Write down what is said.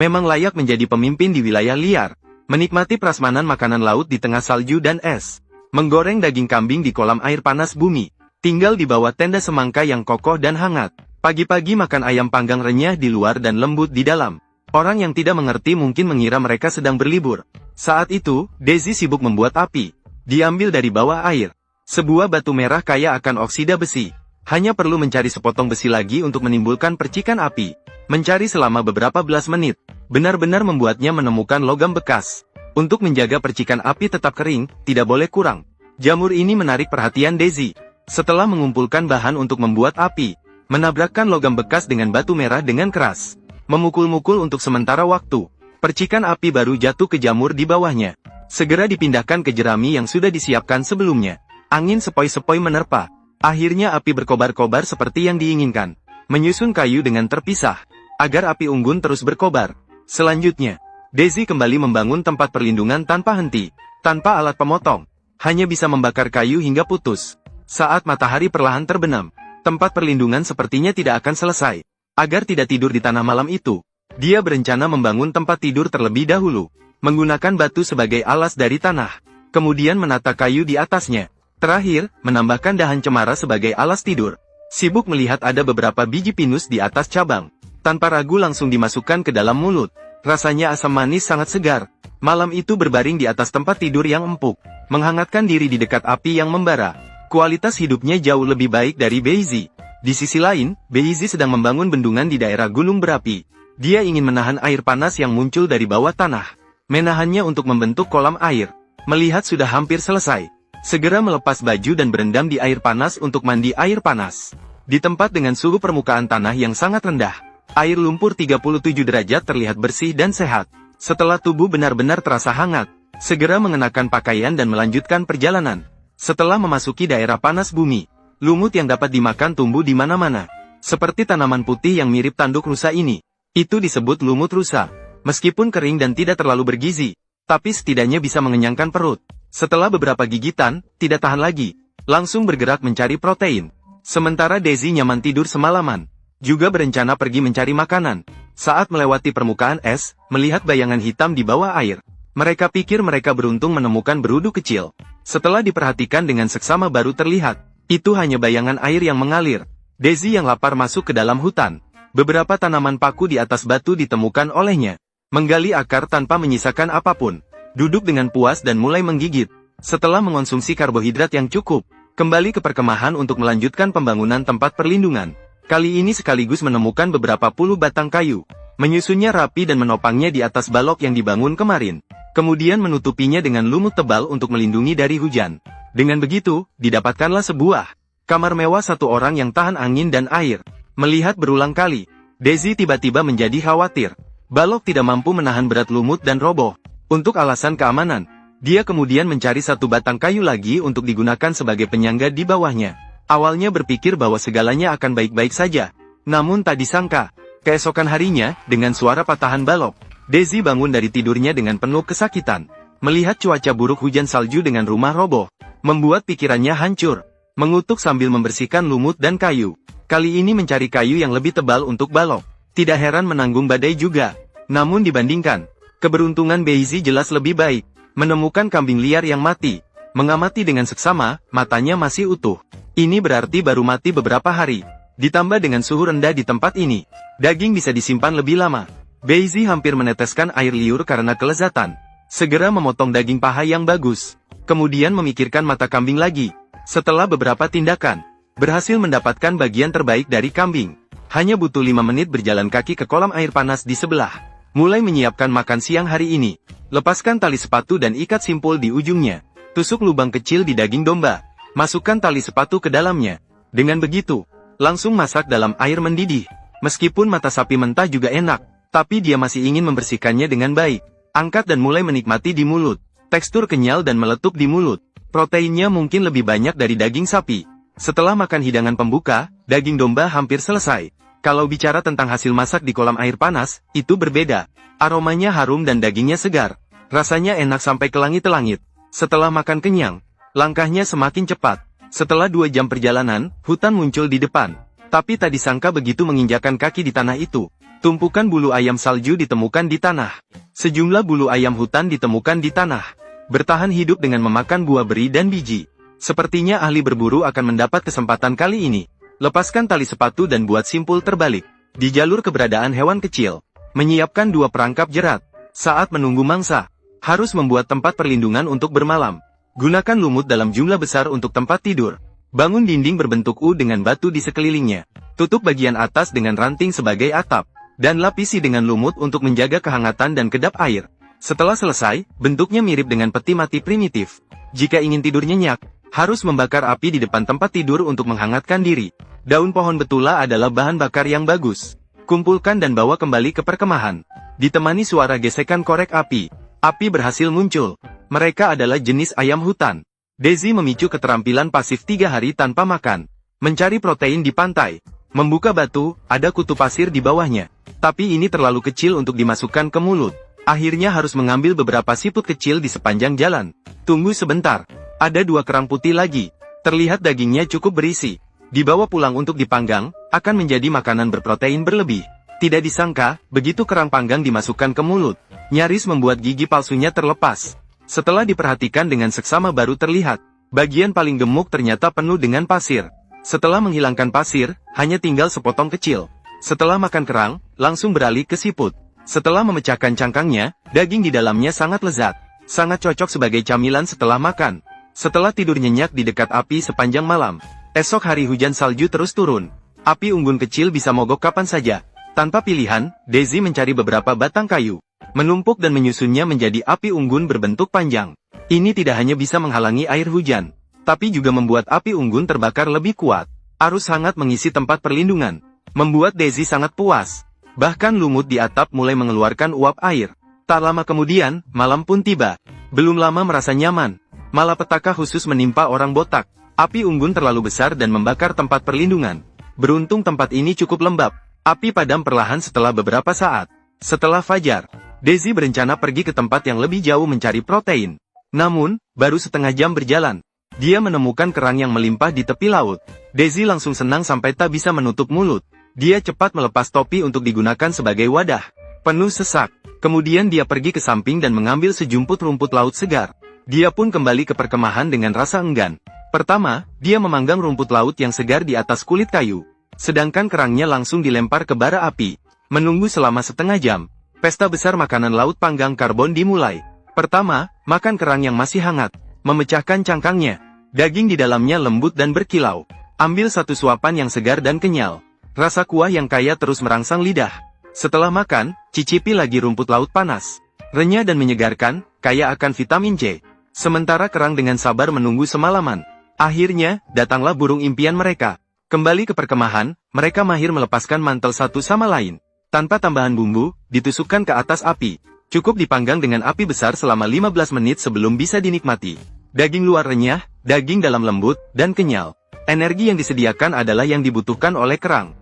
Memang layak menjadi pemimpin di wilayah liar. Menikmati prasmanan makanan laut di tengah salju dan es. Menggoreng daging kambing di kolam air panas bumi. Tinggal di bawah tenda semangka yang kokoh dan hangat. Pagi-pagi makan ayam panggang renyah di luar dan lembut di dalam. Orang yang tidak mengerti mungkin mengira mereka sedang berlibur. Saat itu, Daisy sibuk membuat api. Diambil dari bawah air. Sebuah batu merah kaya akan oksida besi. Hanya perlu mencari sepotong besi lagi untuk menimbulkan percikan api. Mencari selama beberapa belas menit. Benar-benar membuatnya menemukan logam bekas. Untuk menjaga percikan api tetap kering, tidak boleh kurang. Jamur ini menarik perhatian Daisy. Setelah mengumpulkan bahan untuk membuat api, menabrakkan logam bekas dengan batu merah dengan keras. Memukul-mukul untuk sementara waktu. Percikan api baru jatuh ke jamur di bawahnya. Segera dipindahkan ke jerami yang sudah disiapkan sebelumnya. Angin sepoi-sepoi menerpa. Akhirnya api berkobar-kobar seperti yang diinginkan. Menyusun kayu dengan terpisah, agar api unggun terus berkobar. Selanjutnya, Daisy kembali membangun tempat perlindungan tanpa henti. Tanpa alat pemotong. Hanya bisa membakar kayu hingga putus. Saat matahari perlahan terbenam, tempat perlindungan sepertinya tidak akan selesai. Agar tidak tidur di tanah malam itu, dia berencana membangun tempat tidur terlebih dahulu. Menggunakan batu sebagai alas dari tanah. Kemudian menata kayu di atasnya. Terakhir, menambahkan dahan cemara sebagai alas tidur. Sibuk melihat ada beberapa biji pinus di atas cabang. Tanpa ragu langsung dimasukkan ke dalam mulut. Rasanya asam manis sangat segar. Malam itu berbaring di atas tempat tidur yang empuk. Menghangatkan diri di dekat api yang membara. Kualitas hidupnya jauh lebih baik dari Daisy. Di sisi lain, Daisy sedang membangun bendungan di daerah gunung berapi. Dia ingin menahan air panas yang muncul dari bawah tanah. Menahannya untuk membentuk kolam air. Melihat sudah hampir selesai. Segera melepas baju dan berendam di air panas untuk mandi air panas. Di tempat dengan suhu permukaan tanah yang sangat rendah, air lumpur 37 derajat terlihat bersih dan sehat. Setelah tubuh benar-benar terasa hangat, segera mengenakan pakaian dan melanjutkan perjalanan. Setelah memasuki daerah panas bumi, lumut yang dapat dimakan tumbuh di mana-mana. Seperti tanaman putih yang mirip tanduk rusa ini. Itu disebut lumut rusa. Meskipun kering dan tidak terlalu bergizi, tapi setidaknya bisa mengenyangkan perut. Setelah beberapa gigitan, tidak tahan lagi. Langsung bergerak mencari protein. Sementara Daisy nyaman tidur semalaman. Juga berencana pergi mencari makanan. Saat melewati permukaan es, melihat bayangan hitam di bawah air. Mereka pikir mereka beruntung menemukan berudu kecil. Setelah diperhatikan dengan seksama baru terlihat. Itu hanya bayangan air yang mengalir. Daisy yang lapar masuk ke dalam hutan. Beberapa tanaman paku di atas batu ditemukan olehnya. Menggali akar tanpa menyisakan apapun. Duduk dengan puas dan mulai menggigit. Setelah mengonsumsi karbohidrat yang cukup, kembali ke perkemahan untuk melanjutkan pembangunan tempat perlindungan. Kali ini sekaligus menemukan beberapa puluh batang kayu. Menyusunnya rapi dan menopangnya di atas balok yang dibangun kemarin. Kemudian menutupinya dengan lumut tebal untuk melindungi dari hujan. Dengan begitu, didapatkanlah sebuah kamar mewah satu orang yang tahan angin dan air. Melihat berulang kali, Daisy tiba-tiba menjadi khawatir. Balok tidak mampu menahan berat lumut dan roboh. Untuk alasan keamanan, dia kemudian mencari satu batang kayu lagi untuk digunakan sebagai penyangga di bawahnya. Awalnya berpikir bahwa segalanya akan baik-baik saja. Namun tak disangka, keesokan harinya, dengan suara patahan balok, Daisy bangun dari tidurnya dengan penuh kesakitan. Melihat cuaca buruk hujan salju dengan rumah roboh, membuat pikirannya hancur. Mengutuk sambil membersihkan lumut dan kayu. Kali ini mencari kayu yang lebih tebal untuk balok. Tidak heran menanggung badai juga. Namun dibandingkan, keberuntungan Daisy jelas lebih baik. Menemukan kambing liar yang mati. Mengamati dengan seksama, matanya masih utuh. Ini berarti baru mati beberapa hari. Ditambah dengan suhu rendah di tempat ini, daging bisa disimpan lebih lama. Daisy hampir meneteskan air liur karena kelezatan. Segera memotong daging paha yang bagus. Kemudian memikirkan mata kambing lagi. Setelah beberapa tindakan, berhasil mendapatkan bagian terbaik dari kambing. Hanya butuh 5 menit berjalan kaki ke kolam air panas di sebelah. Mulai menyiapkan makan siang hari ini. Lepaskan tali sepatu dan ikat simpul di ujungnya. Tusuk lubang kecil di daging domba. Masukkan tali sepatu ke dalamnya. Dengan begitu, langsung masak dalam air mendidih. Meskipun mata sapi mentah juga enak, tapi dia masih ingin membersihkannya dengan baik. Angkat dan mulai menikmati di mulut. Tekstur kenyal dan meletup di mulut. Proteinnya mungkin lebih banyak dari daging sapi. Setelah makan hidangan pembuka, daging domba hampir selesai. Kalau bicara tentang hasil masak di kolam air panas, itu berbeda. Aromanya harum dan dagingnya segar. Rasanya enak sampai ke langit-langit. Setelah makan kenyang, langkahnya semakin cepat. Setelah 2 jam perjalanan, hutan muncul di depan. Tapi tak disangka begitu menginjakan kaki di tanah itu, Tumpukan bulu ayam salju ditemukan di tanah. Sejumlah bulu ayam hutan ditemukan di tanah. Bertahan hidup dengan memakan buah beri dan biji. Sepertinya ahli berburu akan mendapat kesempatan kali ini. Lepaskan tali sepatu dan buat simpul terbalik. Di jalur keberadaan hewan kecil. Menyiapkan 2 perangkap jerat. Saat menunggu mangsa. Harus membuat tempat perlindungan untuk bermalam. Gunakan lumut dalam jumlah besar untuk tempat tidur. Bangun dinding berbentuk U dengan batu di sekelilingnya. Tutup bagian atas dengan ranting sebagai atap. Dan lapisi dengan lumut untuk menjaga kehangatan dan kedap air. Setelah selesai, bentuknya mirip dengan peti mati primitif. Jika ingin tidur nyenyak, harus membakar api di depan tempat tidur untuk menghangatkan diri. Daun pohon betula adalah bahan bakar yang bagus. Kumpulkan dan bawa kembali ke perkemahan. Ditemani suara gesekan korek api. Api berhasil muncul. Mereka adalah jenis ayam hutan. Daisy memicu keterampilan pasif 3 hari tanpa makan. Mencari protein di pantai. Membuka batu, ada kutu pasir di bawahnya. Tapi ini terlalu kecil untuk dimasukkan ke mulut. Akhirnya harus mengambil beberapa siput kecil di sepanjang jalan. Tunggu sebentar. Ada 2 kerang putih lagi. Terlihat dagingnya cukup berisi. Dibawa pulang untuk dipanggang, akan menjadi makanan berprotein berlebih. Tidak disangka, begitu kerang panggang dimasukkan ke mulut, nyaris membuat gigi palsunya terlepas. Setelah diperhatikan dengan seksama baru terlihat, bagian paling gemuk ternyata penuh dengan pasir. Setelah menghilangkan pasir, hanya tinggal sepotong kecil. Setelah makan kerang, langsung beralih ke siput. Setelah memecahkan cangkangnya, daging di dalamnya sangat lezat. Sangat cocok sebagai camilan setelah makan. Setelah tidur nyenyak di dekat api sepanjang malam. Esok hari hujan salju terus turun. Api unggun kecil bisa mogok kapan saja. Tanpa pilihan, Daisy mencari beberapa batang kayu. Menumpuk dan menyusunnya menjadi api unggun berbentuk panjang. Ini tidak hanya bisa menghalangi air hujan, tapi juga membuat api unggun terbakar lebih kuat. Arus hangat mengisi tempat perlindungan. Membuat Daisy sangat puas. Bahkan lumut di atap mulai mengeluarkan uap air. Tak lama kemudian, malam pun tiba. Belum lama merasa nyaman. Malapetaka khusus menimpa orang botak. Api unggun terlalu besar dan membakar tempat perlindungan. Beruntung tempat ini cukup lembab. Api padam perlahan setelah beberapa saat. Setelah fajar, Daisy berencana pergi ke tempat yang lebih jauh mencari protein. Namun, baru setengah jam berjalan, dia menemukan kerang yang melimpah di tepi laut. Daisy langsung senang sampai tak bisa menutup mulut. Dia cepat melepas topi untuk digunakan sebagai wadah. Penuh sesak. Kemudian dia pergi ke samping dan mengambil sejumput rumput laut segar. Dia pun kembali ke perkemahan dengan rasa enggan. Pertama, dia memanggang rumput laut yang segar di atas kulit kayu. Sedangkan kerangnya langsung dilempar ke bara api. Menunggu selama setengah jam. Pesta besar makanan laut panggang karbon dimulai. Pertama, makan kerang yang masih hangat. Memecahkan cangkangnya. Daging di dalamnya lembut dan berkilau. Ambil 1 suapan yang segar dan kenyal. Rasa kuah yang kaya terus merangsang lidah. Setelah makan, cicipi lagi rumput laut panas. Renyah dan menyegarkan, kaya akan vitamin C. Sementara kerang dengan sabar menunggu semalaman. Akhirnya, datanglah burung impian mereka. Kembali ke perkemahan, mereka mahir melepaskan mantel satu sama lain. Tanpa tambahan bumbu, ditusukkan ke atas api. Cukup dipanggang dengan api besar selama 15 menit sebelum bisa dinikmati. Daging luar renyah, daging dalam lembut, dan kenyal. Energi yang disediakan adalah yang dibutuhkan oleh kerang.